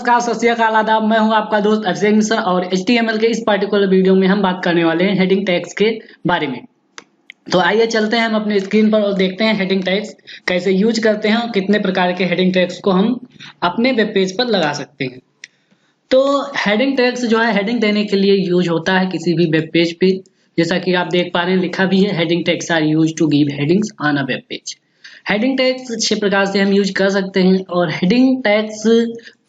नमस्कार, सत श्री अकाल, आदाब। मैं हूं आपका दोस्त अभिषेक मिश्रा और HTML के इस पर्टिकुलर वीडियो में हम बात करने वाले हैं हेडिंग टैग्स के बारे में। तो आइए चलते हैं हम अपने स्क्रीन पर और देखते हैं हेडिंग टैग्स कैसे यूज करते हैं और कितने प्रकार के हेडिंग टैग्स को हम अपने वेब पेज पर लगा सकते हैं। तो हेडिंग टैग्स जो है हेडिंग देने के लिए यूज होता है किसी भी वेब पेज पे। जैसा कि आप देख पा रहे हैं लिखा भी है, heading tags are use to give headings on a web page. Heading tags 6 प्रकार से हम यूज कर सकते हैं और हेडिंग टैग्स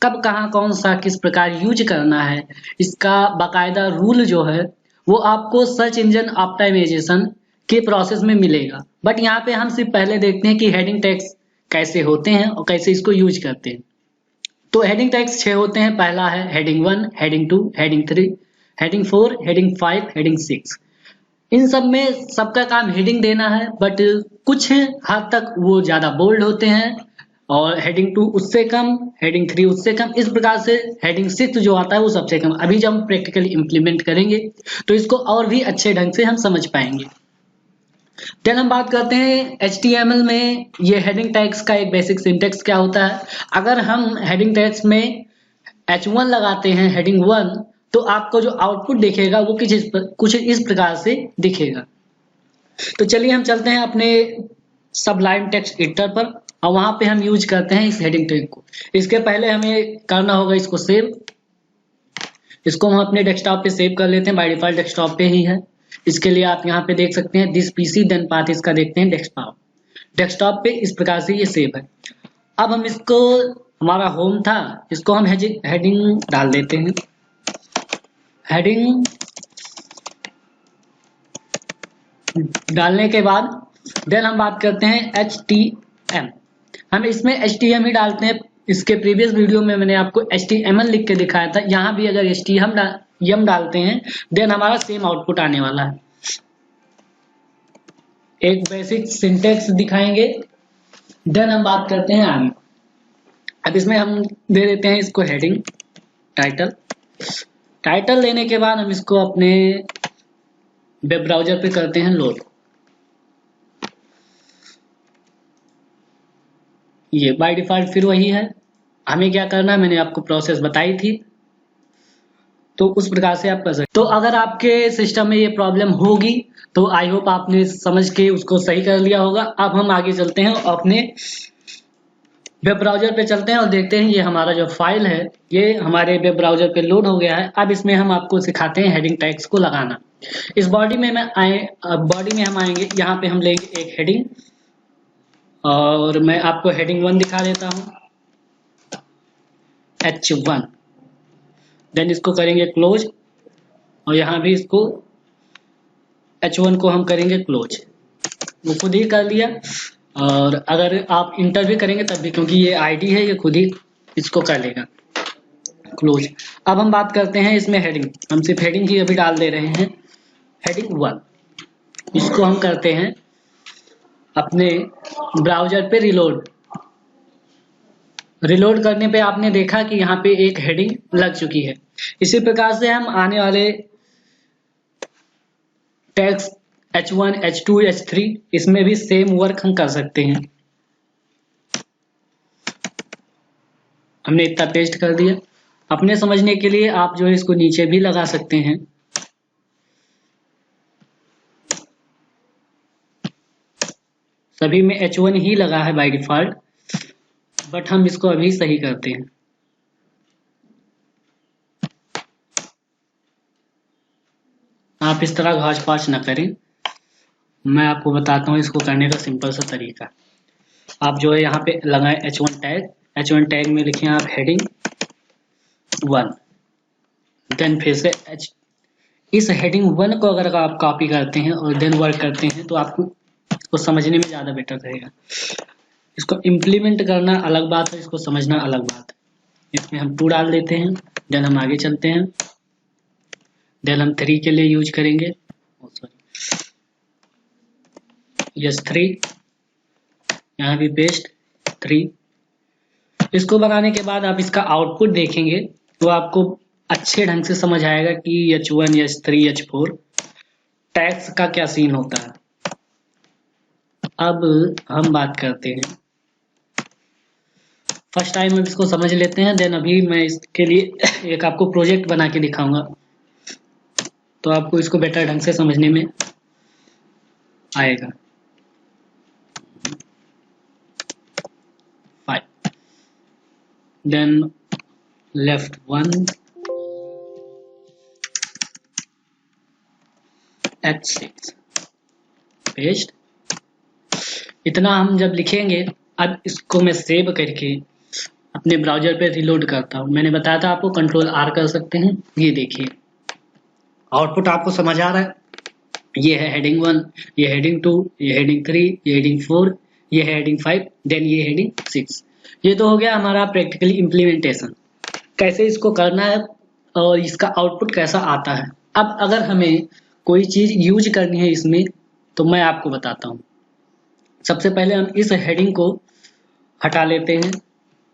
कब कहाँ कौन सा किस प्रकार यूज करना है इसका बाकायदा रूल जो है वो आपको सर्च इंजन ऑप्टिमाइजेशन के प्रोसेस में मिलेगा। बट यहाँ पे हम सिर्फ पहले देखते हैं कि हेडिंग टैग्स कैसे होते हैं और कैसे इसको यूज करते हैं। तो हेडिंग टैग्स 6 होते हैं। पहला है heading 1, heading 2, heading 3, heading 4, heading 5, heading 6। इन सब में सबका काम हेडिंग देना है, बट कुछ हद तक वो ज्यादा बोल्ड होते हैं और हेडिंग 2 उससे कम, हेडिंग 3 उससे कम। इस प्रकार से हेडिंग 6 जो आता है वो सबसे कम। अभी जब हम प्रैक्टिकली इंप्लीमेंट करेंगे तो इसको और भी अच्छे ढंग से हम समझ पाएंगे। देन हम बात करते हैं HTML में ये हेडिंग टैग्स का एक बेसिक सिंटेक्स क्या होता है। अगर हम हेडिंग टैग्स में H1 लगाते हैं हेडिंग 1 तो आपको जो आउटपुट दिखेगा वो कुछ इस प्रकार से दिखेगा। तो चलिए हम चलते हैं अपने सबलाइम टेक्स्ट एडिटर पर और वहां पे हम यूज करते हैं इस हेडिंग टैग को। इसके पहले हमें करना होगा इसको सेव। इसको हम अपने डेस्कटॉप पे सेव कर लेते हैं, बाय डिफॉल्ट डेस्कटॉप पे ही है। इसके लिए आप यहाँ पे देख सकते हैं दिस पीसी देन पाथ, इसका देखते हैं डेस्कटॉप। डेस्कटॉप पे इस प्रकार से ये सेव है। अब हम इसको, हमारा होम था, इसको हम हेडिंग डाल देते हैं। हेडिंग डालने के बाद देन हम बात करते हैं HTML। हम इसमें HTML ही डालते हैं। इसके प्रीवियस वीडियो में मैंने आपको HTML लिख के दिखाया था। यहाँ भी अगर HTML डालते हैं देन हमारा सेम आउटपुट आने वाला है। एक बेसिक सिंटेक्स दिखाएंगे, देन हम बात करते हैं आगे। अब इसमें हम दे देते हैं इसको हेडिंग टाइटल। टाइटल लेने के बाद हम इसको अपने वेब ब्राउजर पे करते हैं लोड। ये बाय डिफॉल्ट फिर वही है। हमें क्या करना है मैंने आपको प्रोसेस बताई थी, तो उस प्रकार से आप कर सकते। तो अगर आपके सिस्टम में ये प्रॉब्लम होगी तो आई होप आपने समझ के उसको सही कर लिया होगा। अब हम आगे चलते हैं अपने वेब ब्राउजर पे चलते हैं और देखते हैं ये हमारा जो फाइल है ये हमारे वेब ब्राउजर पे लोड हो गया है। अब इसमें हम आपको सिखाते हैं हेडिंग टैग्स को लगाना। इस बॉडी में बॉडी में हम आएंगे, यहाँ पे हम लेंगे एक हेडिंग और मैं आपको हेडिंग 1 दिखा देता हूँ, H1। देन इसको करेंगे क्लोज और यहाँ भी इसको H1 को हम करेंगे क्लोज। वो खुद ही कर लिया। और अगर आप इंटर भी करेंगे तब भी, क्योंकि ये आईडी है ये खुद ही इसको कर लेगा क्लोज। अब हम बात करते हैं इसमें हेडिंग। हम सिर्फ हेडिंग ही अभी डाल दे रहे हैं, हेडिंग 1। इसको हम करते हैं अपने ब्राउजर पे रिलोड। रिलोड करने पे आपने देखा कि यहाँ पे एक हेडिंग लग चुकी है। इसी प्रकार से हम आने वाले टैग्स H1, H2, H3 इसमें भी सेम वर्क हम कर सकते हैं। हमने इतना पेस्ट कर दिया। अपने समझने के लिए आप जो है इसको नीचे भी लगा सकते हैं। सभी में H1 ही लगा है बाय डिफॉल्ट, बट हम इसको अभी सही करते हैं। आप इस तरह घास पास ना करें, मैं आपको बताता हूँ इसको करने का सिंपल सा तरीका। आप जो है यहाँ पे लगाएं H1 टैग। H1 टैग में लिखें आप हेडिंग 1, देन फिर से इस हेडिंग 1 को अगर आप कॉपी करते हैं और देन वर्क करते हैं तो आपको इसको समझने में ज़्यादा बेटर रहेगा। इसको इम्प्लीमेंट करना अलग बात है, इसको समझना अलग बात है। इसमें हम 2 डाल देते हैं, देन हम आगे चलते हैं। देन हम 3 के लिए यूज करेंगे, यस 3, यहाँ भी पेस्ट 3। इसको बनाने के बाद आप इसका आउटपुट देखेंगे तो आपको अच्छे ढंग से समझ आएगा कि H1, H3, H4 टैग्स का क्या सीन होता है। अब हम बात करते हैं फर्स्ट टाइम अब इसको समझ लेते हैं, देन अभी मैं इसके लिए एक आपको प्रोजेक्ट बना के दिखाऊंगा, तो आपको इसको बेटर ढंग से समझने में आएगा। 5 देन लेफ्ट 1 H6 पेस्ट। इतना हम जब लिखेंगे, अब इसको मैं सेव करके अपने ब्राउजर पे रिलोड करता हूँ। मैंने बताया था आपको Ctrl+R कर सकते हैं। ये देखिए आउटपुट आपको समझ आ रहा है। ये है हेडिंग 1, ये हेडिंग 2, ये हेडिंग 3, ये हेडिंग 4, ये है हेडिंग 5, देन ये हेडिंग 6। ये तो हो गया हमारा प्रैक्टिकली इम्प्लीमेंटेशन, कैसे इसको करना है और इसका आउटपुट कैसा आता है। अब अगर हमें कोई चीज यूज करनी है इसमें, तो मैं आपको बताता हूँ। सबसे पहले हम इस हेडिंग को हटा लेते हैं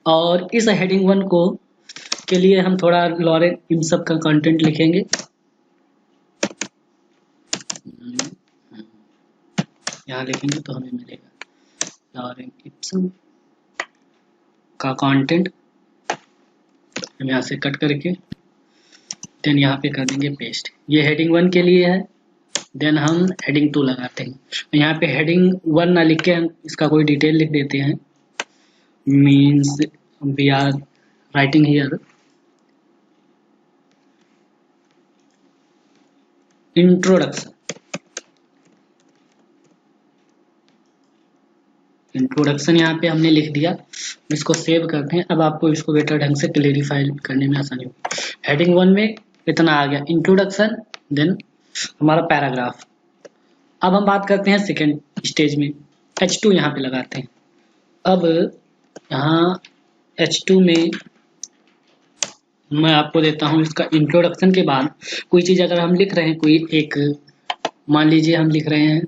और इस हेडिंग 1 को के लिए हम थोड़ा लॉरेन इन सब का कंटेंट लिखेंगे। यहाँ लिखेंगे तो हमें मिलेगा लॉरेन इप्सन का कंटेंट। हम यहाँ से कट करके देन यहाँ पे कर देंगे पेस्ट। ये हेडिंग 1 के लिए है। देन हम हेडिंग 2 लगाते हैं। यहाँ पे हेडिंग 1 ना लिख के हम इसका कोई डिटेल लिख देते हैं। Means we are writing here introduction. Introduction यहाँ पे हमने लिख दिया। इसको सेव करते हैं। अब आपको इसको बेटर ढंग से क्लेरिफाई करने में आसानी होगी। हेडिंग 1 में इतना आ गया इंट्रोडक्शन, देन हमारा पैराग्राफ। अब हम बात करते हैं सेकेंड स्टेज में, H2 यहाँ पे लगाते हैं। अब यहाँ H2 में मैं आपको देता हूँ इसका इंट्रोडक्शन के बाद कोई चीज़ अगर हम लिख रहे हैं, कोई एक मान लीजिए हम लिख रहे हैं,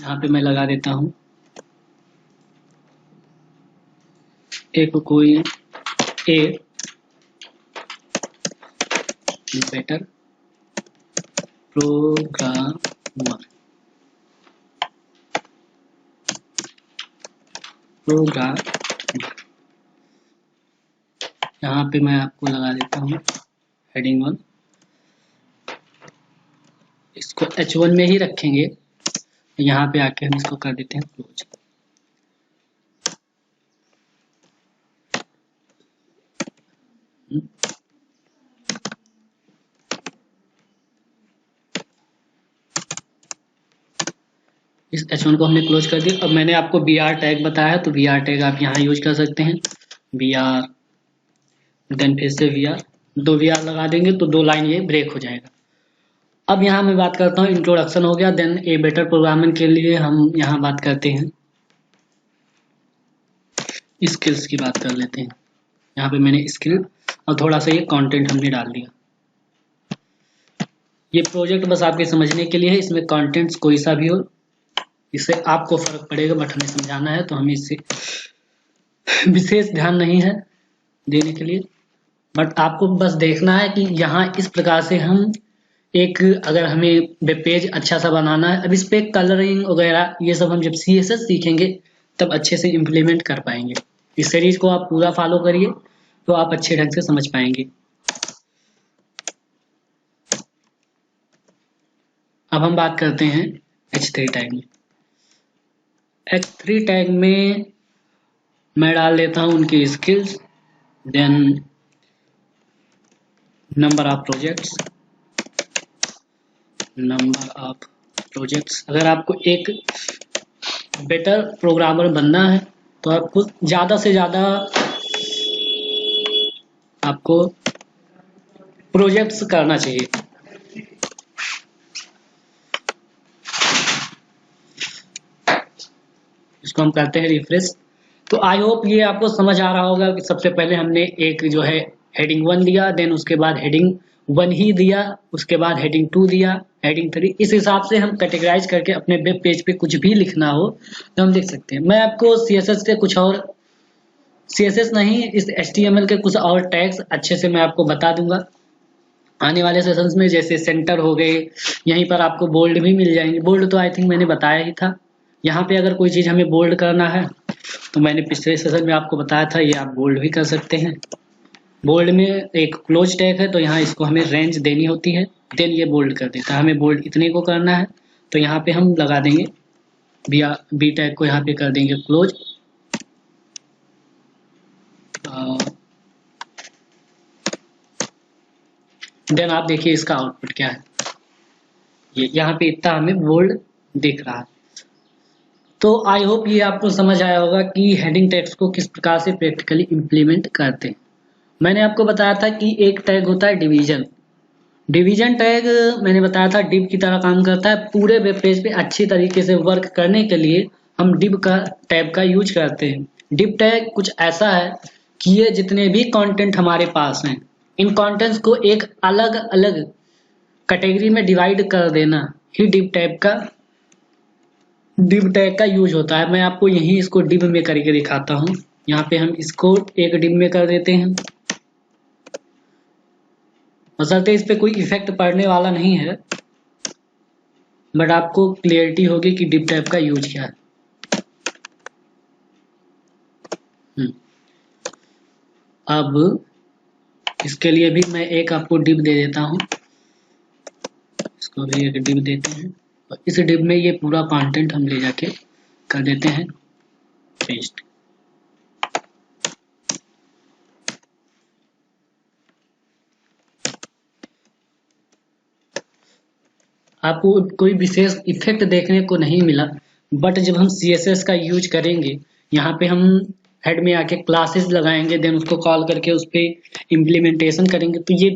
यहाँ पे मैं लगा देता हूँ एक कोई ए बेटर प्रोग्रामर यहाँ पे मैं आपको लगा देता हूँ हेडिंग 1। इसको H1 में ही रखेंगे। यहाँ पे आके हम इसको कर देते हैं क्लोज। इस H1 को हमने क्लोज कर दिया। अब मैंने आपको BR टैग बताया, तो BR टैग आप यहाँ यूज कर सकते हैं। BR देन फिर से VR, 2 VR लगा देंगे तो 2 लाइन ये ब्रेक हो जाएगा। अब यहाँ मैं बात करता हूँ, इंट्रोडक्शन हो गया। देन ए बेटर प्रोग्रामिंग के लिए हम यहाँ बात करते हैं, स्किल्स की बात कर लेते हैं। यहाँ पे मैंने स्किल और थोड़ा सा ये कंटेंट हमने डाल दिया। ये प्रोजेक्ट बस आपके समझने के लिए है। इसमें कंटेंट्स कोई सा भी हो, इससे आपको फर्क पड़ेगा, बट हमें समझाना है तो हमें इससे विशेष ध्यान नहीं है देने के लिए। बट आपको बस देखना है कि यहाँ इस प्रकार से हम एक, अगर हमें वेब पेज अच्छा सा बनाना है, अब इस पे कलरिंग वगैरह ये सब हम जब CSS सीखेंगे तब अच्छे से इम्प्लीमेंट कर पाएंगे। इस सीरीज को आप पूरा फॉलो करिए तो आप अच्छे ढंग से समझ पाएंगे। अब हम बात करते हैं H3 टैग में। H3 टैग में मैं डाल देता हूँ उनकी skills, then number of projects. अगर आपको एक बेटर प्रोग्रामर बनना है तो आपको ज़्यादा से ज़्यादा आपको प्रोजेक्ट्स करना चाहिए। इसको हम करते हैं रिफ्रेश। तो आई होप ये आपको समझ आ रहा होगा कि सबसे पहले हमने एक जो है हेडिंग 1 दिया, देन उसके बाद हेडिंग 1 ही दिया, उसके बाद हेडिंग 2 दिया, हेडिंग 3। इस हिसाब से हम कैटेगराइज करके अपने वेब पेज पे कुछ भी लिखना हो तो हम लिख सकते हैं। मैं आपको CSS के कुछ और, CSS नहीं, इस HTML के कुछ और टैग्स अच्छे से मैं आपको बता दूंगा आने वाले सेशंस में। जैसे सेंटर हो गए, यहीं पर आपको बोल्ड भी मिल जाएंगे। बोल्ड तो आई थिंक मैंने बताया ही था। यहाँ पे अगर कोई चीज़ हमें बोल्ड करना है तो मैंने पिछले सेशन में आपको बताया था, ये आप बोल्ड भी कर सकते हैं। बोल्ड में एक क्लोज टैग है, तो यहाँ इसको हमें रेंज देनी होती है, देन ये बोल्ड कर देता है। हमें बोल्ड इतने को करना है, तो यहाँ पे हम लगा देंगे बी टैग को, यहाँ पे कर देंगे क्लोज। देन आप देखिए इसका आउटपुट क्या है, ये यहाँ पे इतना हमें बोल्ड दिख रहा है। तो आई होप ये आपको समझ आया होगा कि हेडिंग टैग्स को किस प्रकार से प्रैक्टिकली इम्प्लीमेंट करते हैं। मैंने आपको बताया था कि एक टैग होता है डिवीजन। डिवीजन टैग मैंने बताया था डिव की तरह काम करता है। पूरे वेब पेज पे अच्छी तरीके से वर्क करने के लिए हम डिव का टैग का यूज करते हैं। डिव टैग कुछ ऐसा है कि ये जितने भी कंटेंट हमारे पास हैं, इन कंटेंट्स को एक अलग अलग कैटेगरी में डिवाइड कर देना ही डिव टैग का यूज होता है। मैं आपको यही इसको डिव में करके दिखाता हूँ। यहाँ पे हम इसको एक डिव में कर देते हैं। बशर्ते इस पे कोई इफेक्ट पड़ने वाला नहीं है, बट आपको क्लियरिटी होगी कि डिव टैग का यूज क्या है। अब इसके लिए भी मैं एक आपको डिव दे देता हूँ, इसको भी एक डिव देते हैं। और इस डिव में ये पूरा कंटेंट हम ले जाके कर देते हैं पेस्ट। आपको कोई विशेष इफेक्ट देखने को नहीं मिला, बट जब हम CSS का यूज करेंगे, यहाँ पे हम हेड में आके क्लासेस लगाएंगे, देन उसको कॉल करके उस पर इम्प्लीमेंटेशन करेंगे, तो ये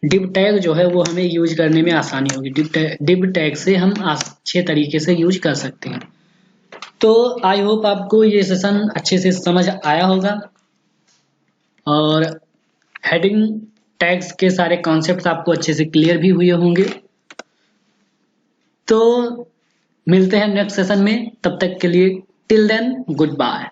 डिव टैग जो है वो हमें यूज करने में आसानी होगी। डिव टैग से हम अच्छे तरीके से यूज कर सकते हैं। तो आई होप आपको ये सेशन अच्छे से समझ आया होगा और हेडिंग टैग्स के सारे कॉन्सेप्ट्स आपको अच्छे से क्लियर भी हुए होंगे। तो मिलते हैं नेक्स्ट सेशन में, तब तक के लिए टिल देन गुड बाय।